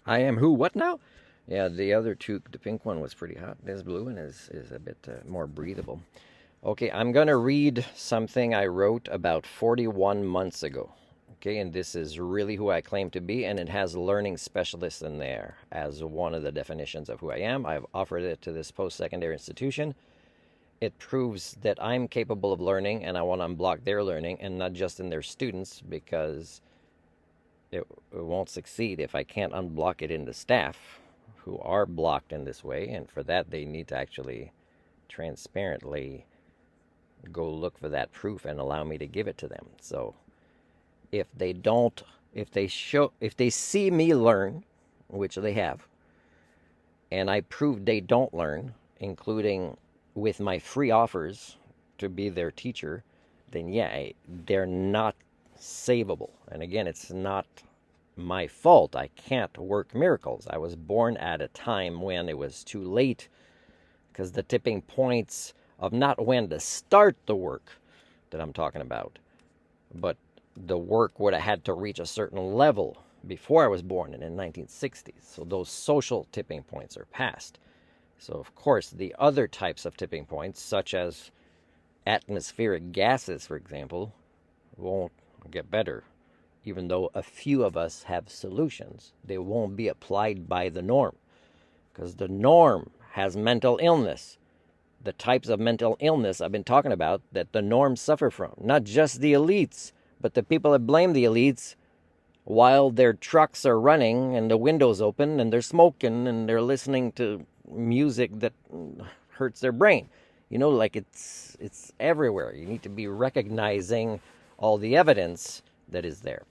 I am who? What now? Yeah, the other two, the pink one was pretty hot. This blue one is a bit more breathable. Okay, I'm going to read something I wrote about 41 months ago. Okay, and this is really who I claim to be, and it has learning specialist in there as one of the definitions of who I am. I've offered it to this post secondary institution. It proves that I'm capable of learning, and I want to unblock their learning, and not just in their students, because it won't succeed if I can't unblock it in the staff who are blocked in this way. And for that, they need to actually transparently go look for that proof and allow me to give it to them. So if they don't, if they see me learn, which they have, and I prove they don't learn, including with my free offers to be their teacher, then yeah, they're not savable. And again, it's not my fault. I can't work miracles. I was born at a time when it was too late, because the tipping points of not when to start the work that I'm talking about, but the work would have had to reach a certain level before I was born in the 1960s. So those social tipping points are past. So of course the other types of tipping points, such as atmospheric gases, for example, won't get better. Even though a few of us have solutions, they won't be applied by the norm, because the norm has mental illness. The types of mental illness I've been talking about that the norms suffer from. Not just the elites, but the people that blame the elites while their trucks are running and the windows open and they're smoking and they're listening to music that hurts their brain. Like it's everywhere. You need to be recognizing all the evidence that is there.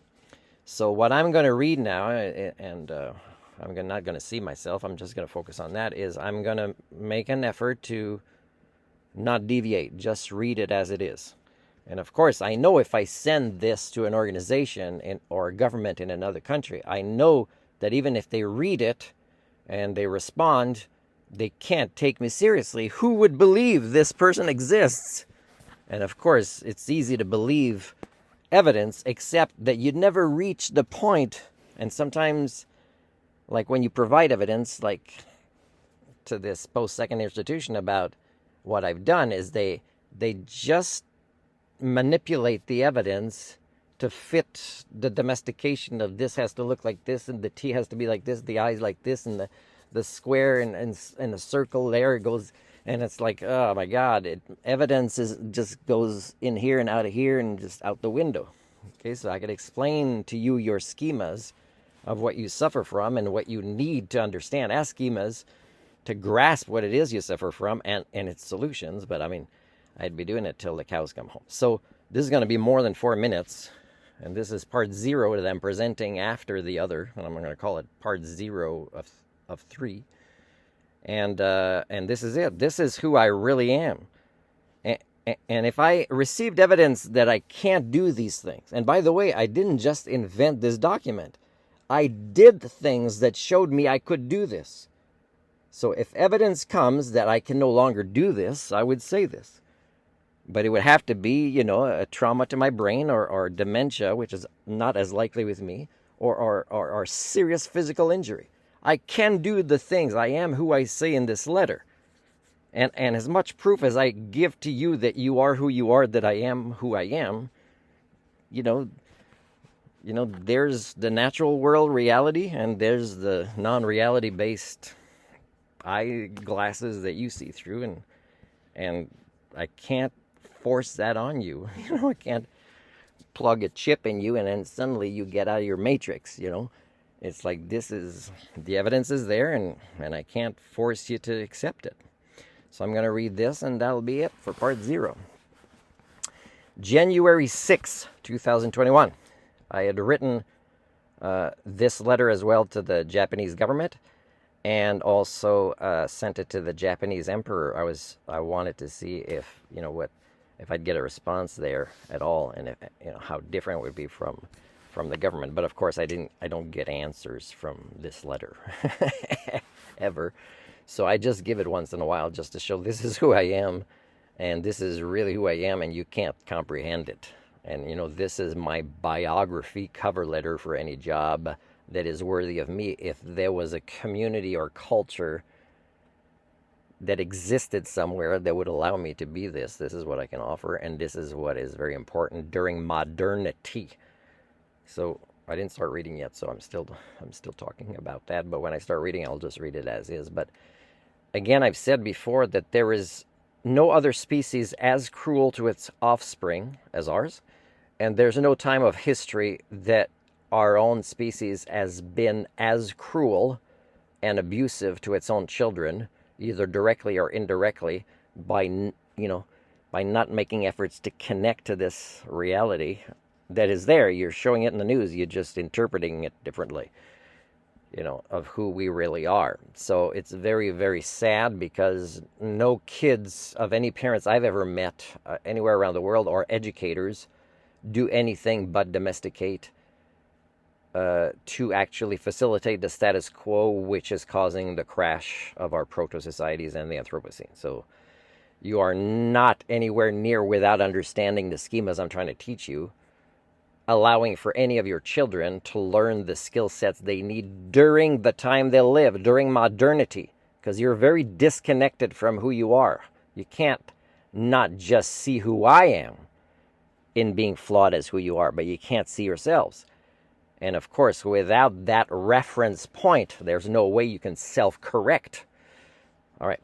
So what I'm going to read now, and I'm not going to see myself, I'm just going to focus on that, is I'm going to make an effort to not deviate, just read it as it is. And of course, I know if I send this to an organization or a government in another country, I know that even if they read it and they respond, they can't take me seriously. Who would believe this person exists? And of course, it's easy to believe evidence, except that you'd never reach the point. And sometimes, like when you provide evidence, like to this post-secondary institution about what I've done, is they just manipulate the evidence to fit the domestication of this has to look like this, and the T has to be like this, the eyes like this, and the square and the circle there it goes. And it's like, oh my God, evidence just goes in here and out of here and just out the window. Okay, so I could explain to you your schemas of what you suffer from and what you need to understand as schemas to grasp what it is you suffer from and its solutions. But I mean, I'd be doing it till the cows come home. So this is going to be more than 4 minutes. And this is part 0 that I'm presenting after the other. And I'm going to call it part 0 of 3. And this is it. This is who I really am. And if I received evidence that I can't do these things, and by the way, I didn't just invent this document. I did things that showed me I could do this. So if evidence comes that I can no longer do this, I would say this. But it would have to be, a trauma to my brain or dementia, which is not as likely with me, or serious physical injury. I can do the things. I am who I say in this letter. And as much proof as I give to you that you are who you are, that I am who I am, there's the natural world reality, and there's the non-reality based eyeglasses that you see through, and I can't force that on you. I can't plug a chip in you and then suddenly you get out of your matrix. It's like, this is, the evidence is there, and I can't force you to accept it. So I'm going to read this, and that'll be it for part 0. January 6, 2021. I had written this letter as well to the Japanese government, and also sent it to the Japanese emperor. I wanted to see if if I'd get a response there at all, and if, how different it would be from the government. But of course, I don't get answers from this letter ever. So I just give it once in a while just to show this is who I am, and this is really who I am, and you can't comprehend it. And this is my biography cover letter for any job that is worthy of me. If there was a community or culture that existed somewhere that would allow me to be this is what I can offer, and this is what is very important during modernity. So I didn't start reading yet, so I'm still talking about that. But when I start reading, I'll just read it as is. But again, I've said before that there is no other species as cruel to its offspring as ours, and there's no time of history that our own species has been as cruel and abusive to its own children, either directly or indirectly, by by not making efforts to connect to this reality that is there. You're showing it in the news, you're just interpreting it differently, of who we really are. So it's very, very sad, because no kids of any parents I've ever met anywhere around the world, or educators, do anything but domesticate to actually facilitate the status quo, which is causing the crash of our proto-societies and the Anthropocene. So you are not anywhere near without understanding the schemas I'm trying to teach you, allowing for any of your children to learn the skill sets they need during the time they live, during modernity, because you're very disconnected from who you are. You can't not just see who I am in being flawed as who you are, but you can't see yourselves. And of course, without that reference point, there's no way you can self-correct. All right.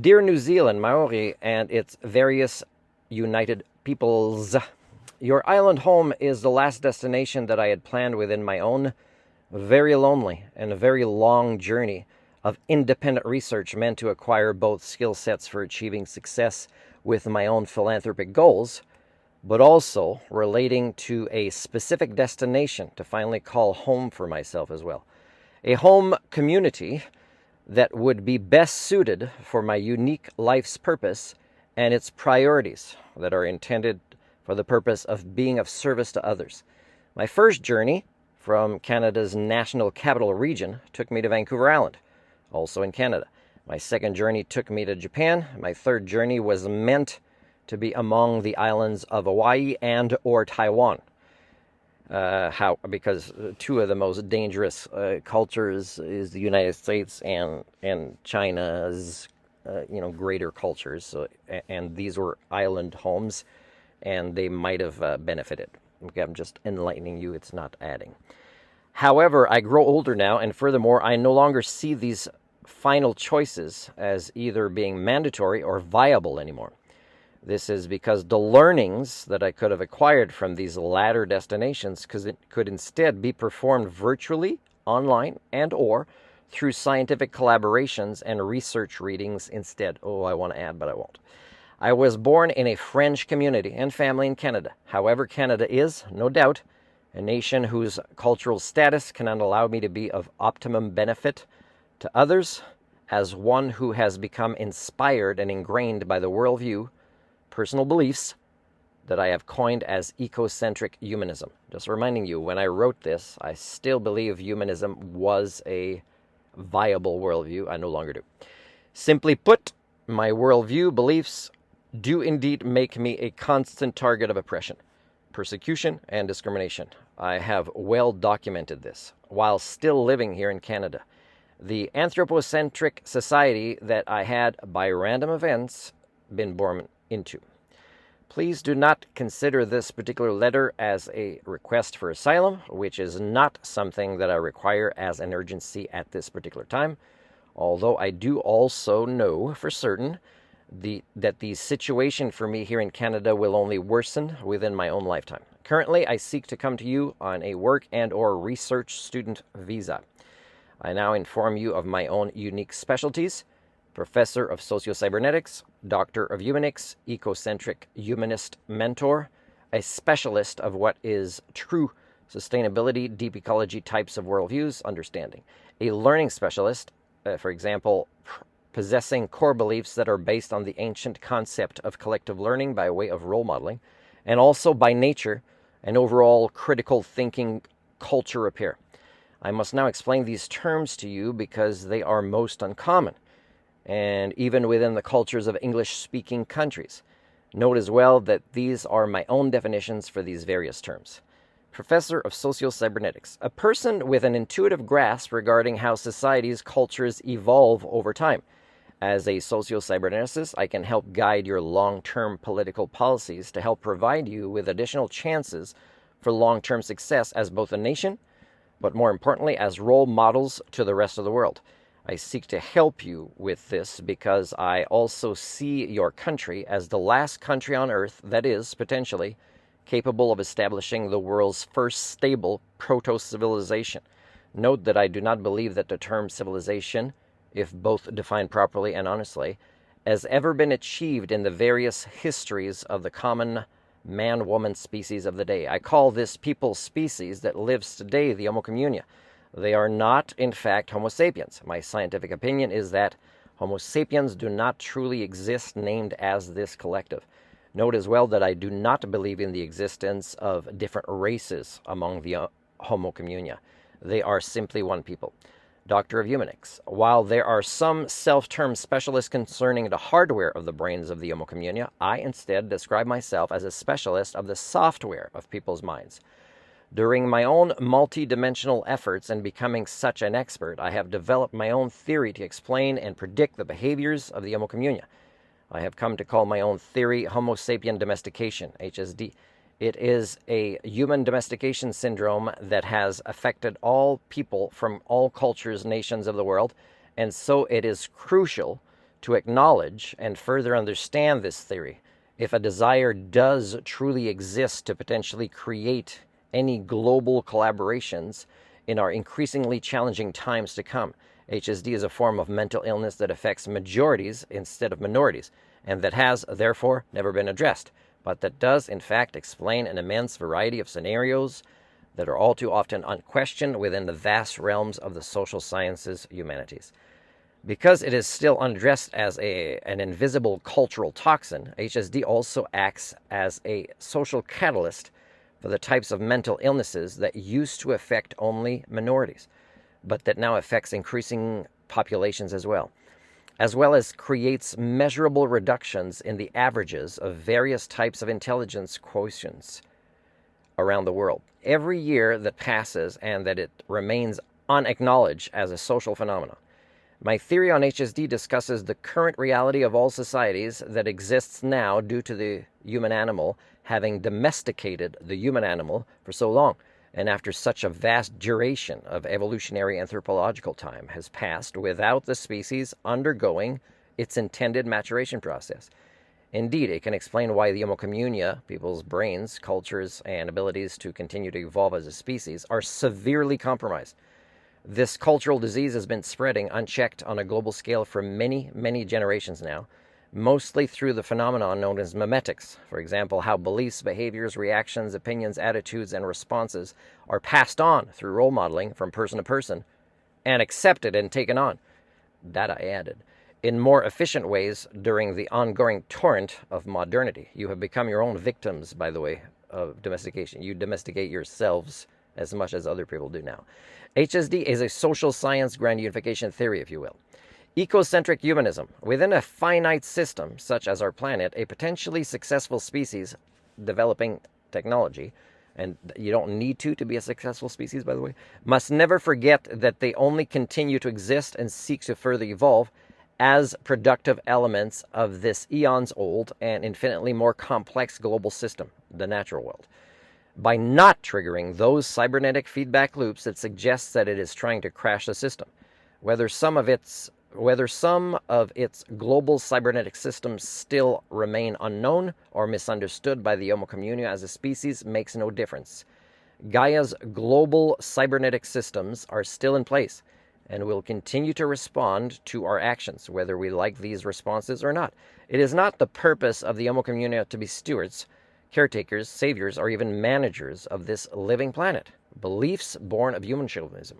Dear New Zealand, Maori, and its various united peoples, your island home is the last destination that I had planned within my own very lonely and very long journey of independent research meant to acquire both skill sets for achieving success with my own philanthropic goals, but also relating to a specific destination to finally call home for myself as well. A home community that would be best suited for my unique life's purpose and its priorities that are intended for the purpose of being of service to others. My first journey from Canada's National Capital Region took me to Vancouver Island, also in Canada. My second journey took me to Japan. My third journey was meant to be among the islands of Hawaii and or Taiwan. Because two of the most dangerous cultures is the United States and China's greater cultures. So, and these were island homes, and they might have benefited. Okay, I'm just enlightening you, it's not adding. However, I grow older now, and furthermore, I no longer see these final choices as either being mandatory or viable anymore. This is because the learnings that I could have acquired from these latter destinations could instead be performed virtually, online, and or through scientific collaborations and research readings instead. Oh, I want to add, but I won't. I was born in a French community and family in Canada. However, Canada is, no doubt, a nation whose cultural status cannot allow me to be of optimum benefit to others as one who has become inspired and ingrained by the worldview, personal beliefs that I have coined as ecocentric humanism. Just reminding you, when I wrote this, I still believe humanism was a viable worldview. I no longer do. Simply put, my worldview beliefs do indeed make me a constant target of oppression, persecution, and discrimination. I have well documented this while still living here in Canada. The anthropocentric society that I had, by random events, been born into. Please do not consider this particular letter as a request for asylum, which is not something that I require as an urgency at this particular time, although I do also know for certain that the situation for me here in Canada will only worsen within my own lifetime. Currently, I seek to come to you on a work and or research student visa. I now inform you of my own unique specialties: Professor of Sociocybernetics, Doctor of Humanics, Ecocentric Humanist Mentor, a specialist of what is true sustainability, deep ecology types of worldviews, understanding, a learning specialist, for example, possessing core beliefs that are based on the ancient concept of collective learning by way of role modeling, and also by nature, an overall critical thinking culture repair. I must now explain these terms to you because they are most uncommon, and even within the cultures of English-speaking countries. Note as well that these are my own definitions for these various terms. professor of socio-cybernetics, a person with an intuitive grasp regarding how societies, cultures evolve over time. As a socio-cyberneticist, I can help guide your long-term political policies to help provide you with additional chances for long-term success as both a nation, but more importantly, as role models to the rest of the world. I seek to help you with this because I also see your country as the last country on earth that is, potentially, capable of establishing the world's first stable proto-civilization. Note that I do not believe that the term civilization, if both defined properly and honestly, has ever been achieved in the various histories of the common man-woman species of the day. I call this people species that lives today the Homo communia. They are not, in fact, Homo sapiens. My scientific opinion is that Homo sapiens do not truly exist named as this collective. Note as well that I do not believe in the existence of different races among the Homo communia. They are simply one people. Doctor of Eumenics. While there are some self-termed specialists concerning the hardware of the brains of the Homo communia, I instead describe myself as a specialist of the software of people's minds. During my own multi-dimensional efforts in becoming such an expert, I have developed my own theory to explain and predict the behaviors of the Homo communia. I have come to call my own theory Homo sapien domestication, HSD. It is a human domestication syndrome that has affected all people from all cultures, nations of the world, and so it is crucial to acknowledge and further understand this theory if a desire does truly exist to potentially create any global collaborations in our increasingly challenging times to come. HSD is a form of mental illness that affects majorities instead of minorities, and that has, therefore, never been addressed, but that does, in fact, explain an immense variety of scenarios that are all too often unquestioned within the vast realms of the social sciences humanities. Because it is still unaddressed as an invisible cultural toxin, HSD also acts as a social catalyst for the types of mental illnesses that used to affect only minorities, but that now affects increasing populations as well as creates measurable reductions in the averages of various types of intelligence quotients around the world. Every year that passes and that it remains unacknowledged as a social phenomenon. My theory on HSD discusses the current reality of all societies that exists now due to the human animal having domesticated the human animal for so long, and after such a vast duration of evolutionary anthropological time has passed without the species undergoing its intended maturation process. Indeed, it can explain why the Homo communia, people's brains, cultures, and abilities to continue to evolve as a species, are severely compromised. This cultural disease has been spreading unchecked on a global scale for many, many generations now, mostly through the phenomenon known as memetics. For example, how beliefs, behaviors, reactions, opinions, attitudes, and responses are passed on through role modeling from person to person and accepted and taken on. That I added. In more efficient ways during the ongoing torrent of modernity. You have become your own victims, by the way, of domestication. You domesticate yourselves as much as other people do now. HSD is a social science grand unification theory, if you will. Ecocentric humanism. Within a finite system, such as our planet, a potentially successful species developing technology, and you don't need to be a successful species, by the way, must never forget that they only continue to exist and seek to further evolve as productive elements of this eons-old and infinitely more complex global system, the natural world. By not triggering those cybernetic feedback loops that suggests that it is trying to crash the system, whether some of its global cybernetic systems still remain unknown or misunderstood by the Homo communia as a species makes no difference. Gaia's global cybernetic systems are still in place and will continue to respond to our actions, whether we like these responses or not. It is not the purpose of the Homo communia to be stewards, caretakers, saviors, or even managers of this living planet, beliefs born of human chauvinism.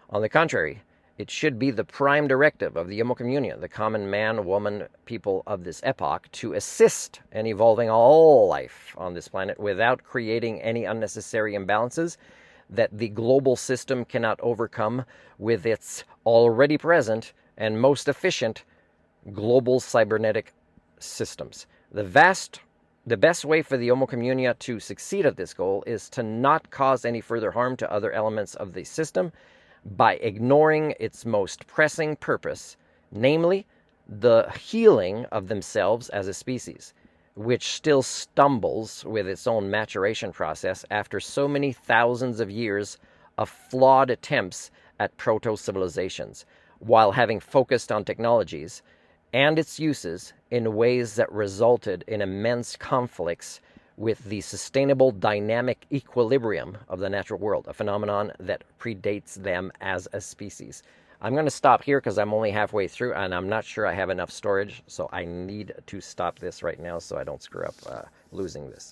On the contrary, it should be the prime directive of the Homo communia, the common man, woman, people of this epoch, to assist in evolving all life on this planet without creating any unnecessary imbalances that the global system cannot overcome with its already present and most efficient global cybernetic systems. The vast The best way for the Homo communia to succeed at this goal is to not cause any further harm to other elements of the system by ignoring its most pressing purpose, namely the healing of themselves as a species, which still stumbles with its own maturation process after so many thousands of years of flawed attempts at proto-civilizations, while having focused on technologies and its uses in ways that resulted in immense conflicts with the sustainable dynamic equilibrium of the natural world, a phenomenon that predates them as a species. I'm going to stop here because I'm only halfway through and I'm not sure I have enough storage, so I need to stop this right now so I don't screw up losing this.